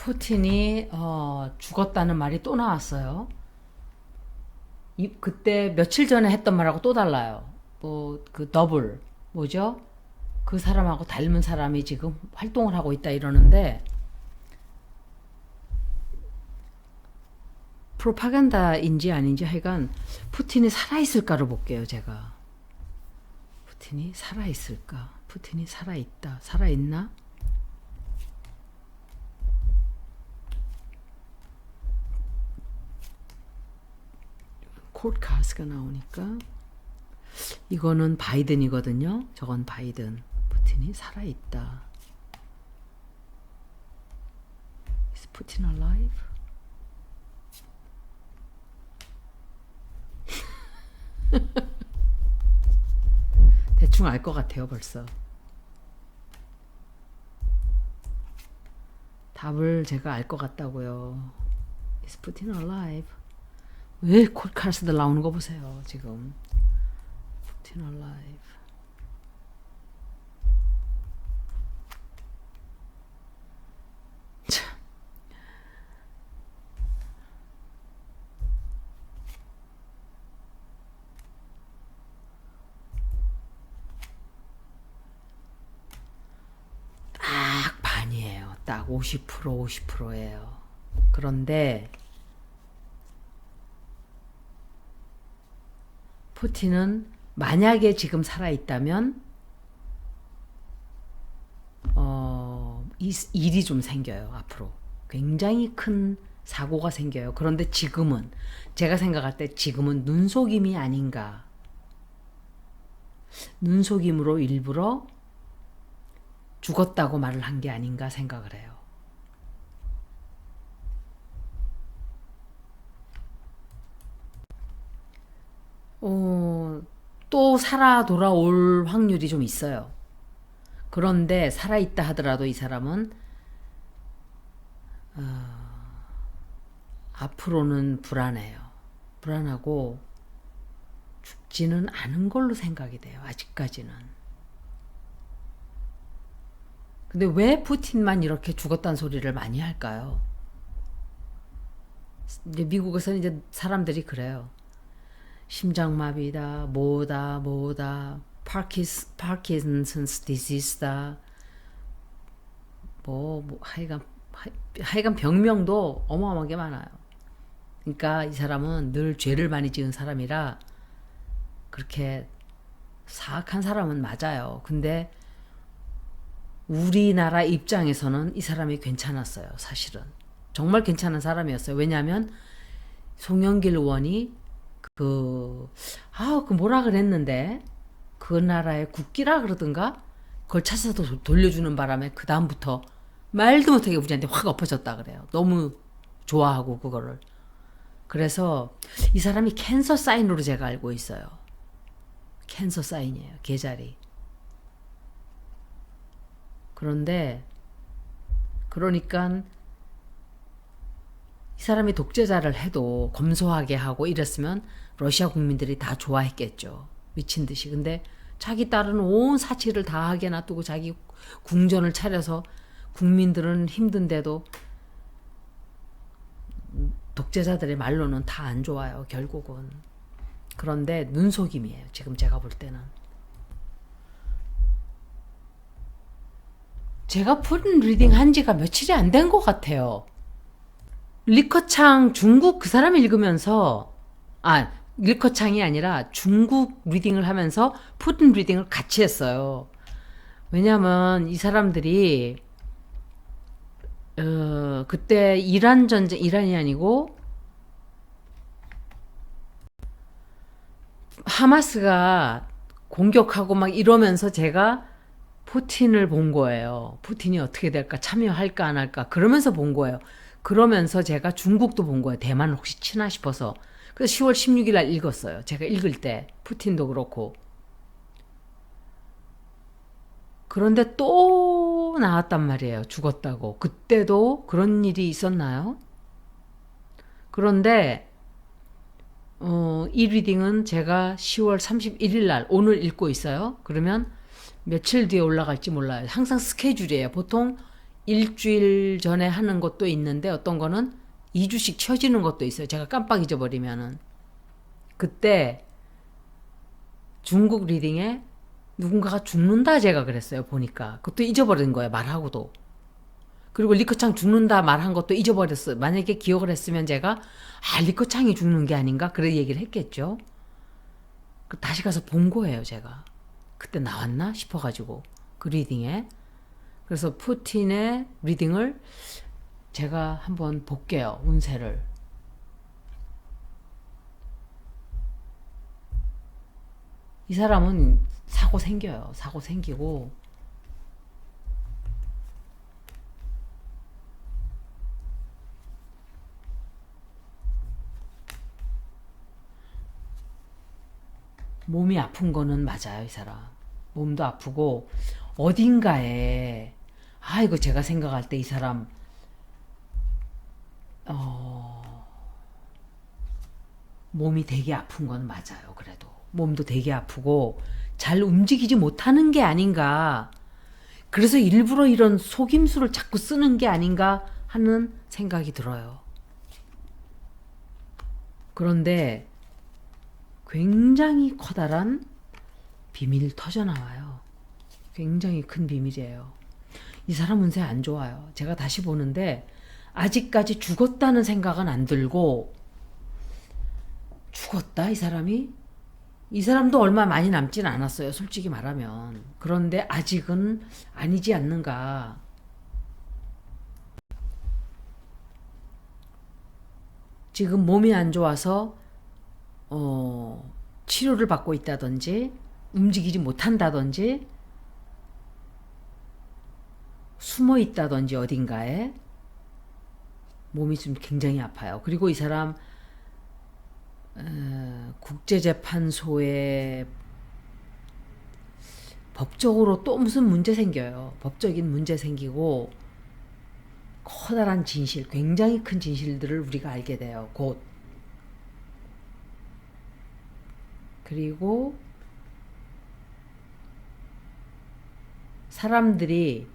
푸틴이 죽었다는 말이 또 나왔어요. 그때 며칠 전에 했던 말하고 또 달라요. 뭐 그 더블 뭐죠? 그 사람하고 닮은 사람이 지금 활동을 하고 있다 이러는데 프로파간다인지 아닌지 하여간 푸틴이 살아있을까를 볼게요. 제가 푸틴이 살아있을까? 푸틴이 살아있다. 살아있나? 콜카스가 나오니까 이거는 바이든이거든요. 저건 바이든. 푸틴이 살아있다. Is Putin alive? 대충 알 것 같아요, 벌써. 답을 제가 알 것 같다고요. Is Putin alive? 왜 콜카스들 나오는 거 보세요, 지금. Putin alive. 참. 딱 반이에요. 딱 50% 50%예요. 그런데 푸틴은 만약에 지금 살아있다면 일이 좀 생겨요. 앞으로 굉장히 큰 사고가 생겨요. 그런데 지금은 제가 생각할 때 지금은 눈속임이 아닌가. 눈속임으로 일부러 죽었다고 말을 한 게 아닌가 생각을 해요. 또 살아 돌아올 확률이 좀 있어요. 그런데 살아있다 하더라도 이 사람은 앞으로는 불안해요. 불안하고 죽지는 않은 걸로 생각이 돼요. 아직까지는. 근데 왜 푸틴만 이렇게 죽었다는 소리를 많이 할까요? 이제 미국에서는 이제 사람들이 그래요. 심장마비다, 뭐다, 파킨슨스 디시스다, 하여간 병명도 어마어마하게 많아요. 그러니까 이 사람은 늘 죄를 많이 지은 사람이라 그렇게 사악한 사람은 맞아요. 근데 우리나라 입장에서는 이 사람이 괜찮았어요. 사실은 정말 괜찮은 사람이었어요. 왜냐하면 송영길 의원이 그 뭐라 그랬는데 그 나라의 국기라 그러던가 그걸 찾아서 돌려주는 바람에 그 다음부터 말도 못하게 우리한테 확 엎어졌다 그래요. 너무 좋아하고 그거를. 그래서 이 사람이 캔서 사인으로 제가 알고 있어요. 캔서 사인이에요. 계자리. 그런데 그러니까 이 사람이 독재자를 해도 검소하게 하고 이랬으면 러시아 국민들이 다 좋아했겠죠. 미친 듯이. 근데 자기 딸은 온 사치를 다 하게 놔두고 자기 궁전을 차려서 국민들은 힘든데도 독재자들의 말로는 다 안 좋아요. 결국은. 그런데 눈속임이에요. 지금 제가 볼 때는. 제가 푸른 리딩 한 지가 며칠이 안 된 것 같아요. 리커창 중국 그 사람 읽으면서 리커창이 아니라 중국 리딩을 하면서 푸른 리딩을 같이 했어요. 왜냐면 이 사람들이 그때 이란 전쟁, 이란이 아니고 하마스가 공격하고 막 이러면서 제가 푸틴을 본 거예요. 푸틴이 어떻게 될까, 참여할까 안 할까 그러면서 본 거예요. 그러면서 제가 중국도 본 거예요. 대만 혹시 치나 싶어서. 그래서 10월 16일 날 읽었어요. 제가 읽을 때 푸틴도 그렇고. 그런데 또 나왔단 말이에요. 죽었다고. 그때도 그런 일이 있었나요? 그런데 이 리딩은 제가 10월 31일 날 오늘 읽고 있어요. 그러면 며칠 뒤에 올라갈지 몰라요. 항상 스케줄이에요. 보통 일주일 전에 하는 것도 있는데 어떤 거는 2주씩 쉬어지는 것도 있어요. 제가 깜빡 잊어버리면은. 그때 중국 리딩에 누군가가 죽는다 제가 그랬어요. 보니까. 그것도 잊어버린 거예요. 말하고도. 그리고 리커창 죽는다 말한 것도 잊어버렸어요. 만약에 기억을 했으면 제가 리커창이 죽는 게 아닌가? 그래 얘기를 했겠죠. 다시 가서 본 거예요. 제가. 그때 나왔나 싶어가지고 그 리딩에. 그래서 푸틴의 리딩을 제가 한번 볼게요. 운세를. 이 사람은 사고 생겨요. 사고 생기고 몸이 아픈 거는 맞아요. 이 사람. 몸도 아프고 어딘가에 이거 제가 생각할 때 이 사람 몸이 되게 아픈 건 맞아요. 그래도 몸도 되게 아프고 잘 움직이지 못하는 게 아닌가. 그래서 일부러 이런 속임수를 자꾸 쓰는 게 아닌가 하는 생각이 들어요. 그런데 굉장히 커다란 비밀이 터져나와요. 굉장히 큰 비밀이에요. 이 사람 운세 안 좋아요. 제가 다시 보는데 아직까지 죽었다는 생각은 안 들고, 죽었다 이 사람이? 이 사람도 얼마 많이 남진 않았어요. 솔직히 말하면. 그런데 아직은 아니지 않는가. 지금 몸이 안 좋아서 치료를 받고 있다든지 움직이지 못한다든지 숨어 있다든지 어딘가에 몸이 좀 굉장히 아파요. 그리고 이 사람 국제재판소에 법적으로 또 무슨 문제 생겨요. 법적인 문제 생기고 커다란 진실, 굉장히 큰 진실들을 우리가 알게 돼요. 곧. 그리고 사람들이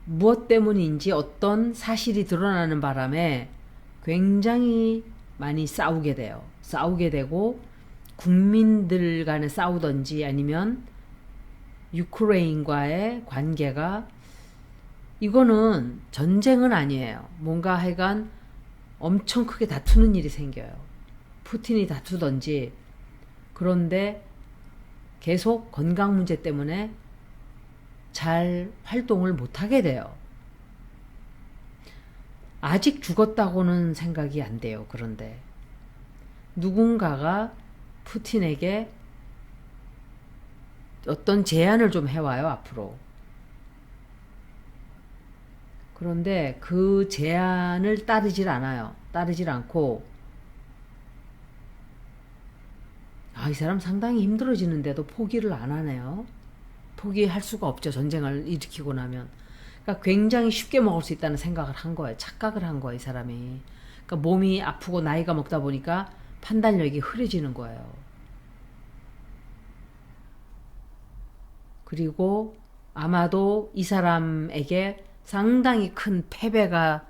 무엇 때문인지 어떤 사실이 드러나는 바람에 굉장히 많이 싸우게 돼요. 싸우게 되고 국민들 간에 싸우던지 아니면 유크레인과의 관계가, 이거는 전쟁은 아니에요. 뭔가 하여간 엄청 크게 다투는 일이 생겨요. 푸틴이 다투던지. 그런데 계속 건강 문제 때문에 잘 활동을 못하게 돼요. 아직 죽었다고는 생각이 안 돼요. 그런데 누군가가 푸틴에게 어떤 제안을 좀 해와요. 앞으로. 그런데 그 제안을 따르질 않아요. 따르질 않고 이 사람 상당히 힘들어지는데도 포기를 안 하네요. 포기할 수가 없죠. 전쟁을 일으키고 나면. 그러니까 굉장히 쉽게 먹을 수 있다는 생각을 한 거예요. 착각을 한 거예요. 이 사람이. 그러니까 몸이 아프고 나이가 먹다 보니까 판단력이 흐려지는 거예요. 그리고 아마도 이 사람에게 상당히 큰 패배가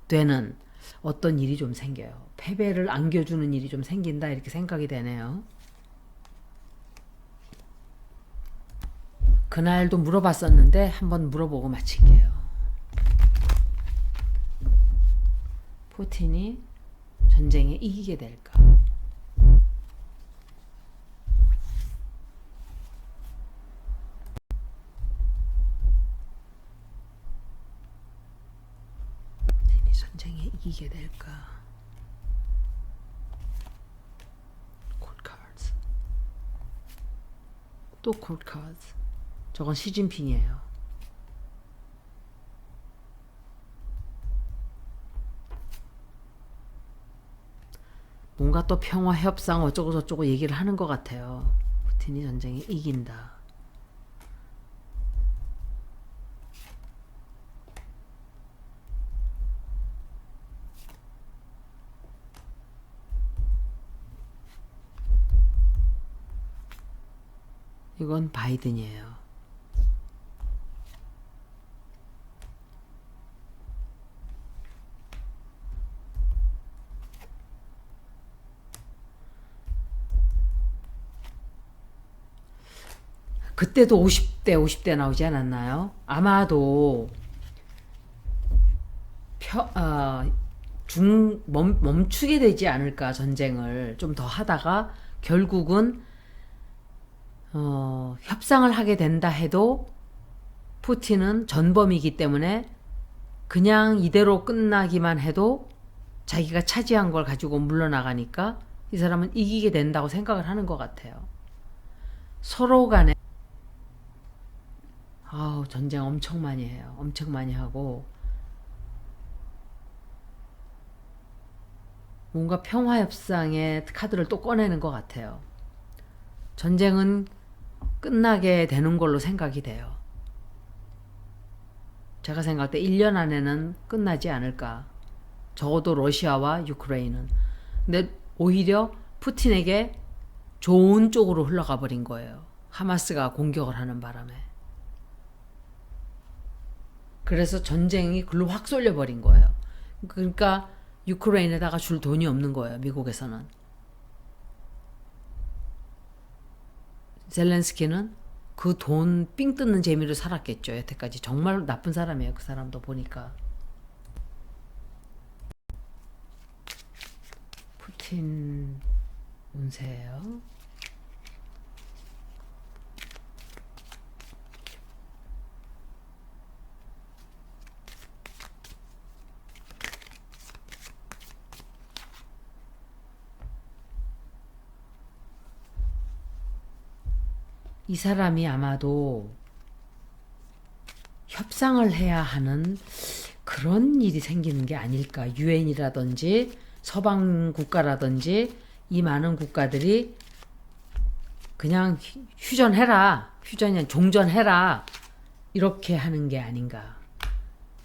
되는 어떤 일이 좀 생겨요. 패배를 안겨주는 일이 좀 생긴다 이렇게 생각이 되네요. 그날도 물어봤었는데 한번 물어보고 마칠게요. 푸틴이 전쟁에 이기게 될까? 푸틴이 전쟁에 이기게 될까? 콜드 카드. 또 콜드 카드. 저건 시진핑이에요. 뭔가 또 평화 협상 어쩌고 저쩌고 얘기를 하는 것 같아요. 푸틴이 전쟁에 이긴다. 이건 바이든이에요. 그때도 50대 나오지 않았나요? 아마도 멈추게 되지 않을까, 전쟁을 좀 더 하다가 결국은 협상을 하게 된다 해도 푸틴은 전범이기 때문에 그냥 이대로 끝나기만 해도 자기가 차지한 걸 가지고 물러나가니까 이 사람은 이기게 된다고 생각을 하는 것 같아요. 서로 간에 전쟁 엄청 많이 해요. 엄청 많이 하고 뭔가 평화협상의 카드를 또 꺼내는 것 같아요. 전쟁은 끝나게 되는 걸로 생각이 돼요. 제가 생각할 때 1년 안에는 끝나지 않을까. 적어도 러시아와 유크레인은. 근데 오히려 푸틴에게 좋은 쪽으로 흘러가 버린 거예요. 하마스가 공격을 하는 바람에. 그래서 전쟁이 글로 확 쏠려버린 거예요. 그러니까 유크레인에다가 줄 돈이 없는 거예요. 미국에서는. 젤렌스키는 그 돈 삥 뜯는 재미로 살았겠죠. 여태까지. 정말 나쁜 사람이에요. 그 사람도 보니까. 푸틴 운세예요. 이 사람이 아마도 협상을 해야 하는 그런 일이 생기는 게 아닐까. 유엔이라든지 서방 국가라든지 이 많은 국가들이 그냥 휴전해라. 휴전이 아니라 종전해라. 이렇게 하는 게 아닌가.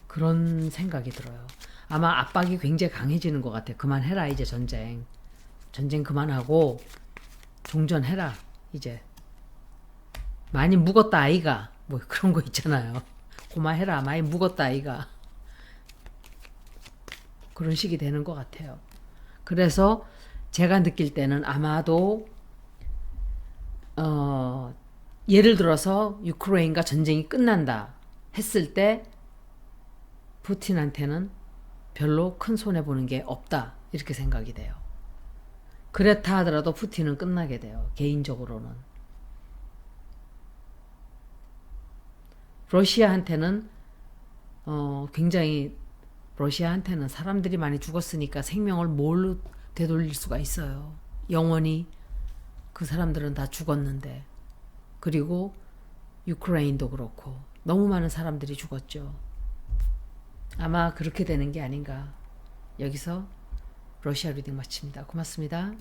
그런 생각이 들어요. 아마 압박이 굉장히 강해지는 것 같아요. 그만해라 이제 전쟁. 전쟁 그만하고 종전해라 이제. 많이 묵었다 아이가. 뭐 그런 거 있잖아요. 고마해라 많이 묵었다 아이가. 그런 식이 되는 것 같아요. 그래서 제가 느낄 때는 아마도 예를 들어서 유크레인과 전쟁이 끝난다 했을 때 푸틴한테는 별로 큰 손해보는 게 없다 이렇게 생각이 돼요. 그렇다 하더라도 푸틴은 끝나게 돼요. 개인적으로는. 러시아한테는 굉장히 러시아한테는 사람들이 많이 죽었으니까 생명을 뭘로 되돌릴 수가 있어요. 영원히 그 사람들은 다 죽었는데. 그리고 유크레인도 그렇고 너무 많은 사람들이 죽었죠. 아마 그렇게 되는 게 아닌가. 여기서 러시아 리딩 마칩니다. 고맙습니다.